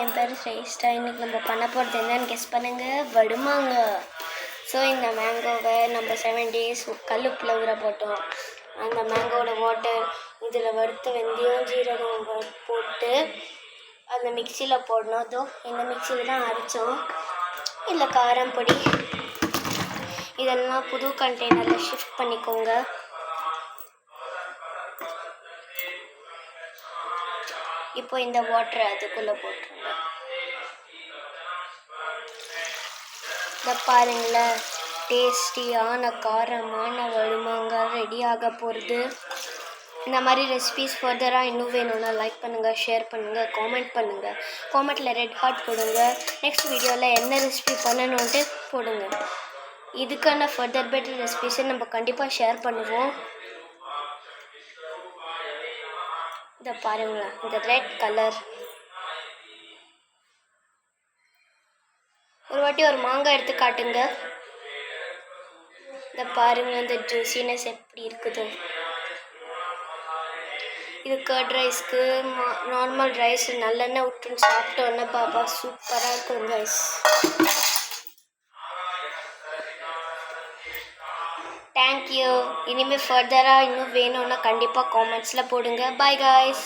என் பேர் ஸ்ரேஷ்டா. இன்றைக்கி நம்ம பண்ண போகிறது என்னன்னு கெஸ் பண்ணுங்கள். வடுமாங்க. ஸோ இந்த மேங்கோவை நம்ம 7 days கல்லுப்பில் ஊற போட்டோம். அந்த மேங்கோவோட வாட்டர் இதில் வறுத்த வெந்தயம் ஜீரகம் போட்டு அந்த மிக்சியில் போடணும். அதோ இந்த மிக்சியில் தான் அரைச்சோம். இல்லை காரம் பொடி இதெல்லாம் புது கண்டெய்னரில் ஷிஃப்ட் பண்ணிக்கோங்க. இப்போ இந்த வாட்டரை அதுக்குள்ளே போட்டுருங்க. இதை பாருங்களேன், டேஸ்டியான காரமான வடுமாங்க ரெடி ஆக போகிறது. இந்த மாதிரி ரெசிபீஸ் ஃபர்தராக இன்னும் வேணும்னா லைக் பண்ணுங்கள், ஷேர் பண்ணுங்கள், காமெண்ட் பண்ணுங்கள். காமெண்ட்டில் ரெட் ஹார்ட் போடுங்க. நெக்ஸ்ட் வீடியோவில் என்ன ரெசிபி பண்ணணுன்ட்டு போடுங்க. இதுக்கான ஃபர்தர் பெட்டர் ரெசிபீஸை நம்ம கண்டிப்பாக ஷேர் பண்ணுவோம். இதை பாருங்களேன், இந்த ரெட் கலர். ஒரு வாட்டி ஒரு மாங்காய் எடுத்து காட்டுங்க. இதை பாருங்க, இந்த ஜூசினஸ் எப்படி இருக்குது. இது கர்ட் ரைஸ்க்கு நார்மல் ரைஸ் நல்லெண்ணெய் விட்டுன்னு சாப்பிட்டோன்னே பாப்பா சூப்பராக இருக்கும் ரைஸ். தேங்க்யூ. இனிமேல் ஃபர்தராக இன்னும் வேணும்னா கண்டிப்பாக காமெண்ட்ஸில் போடுங்க. Bye guys.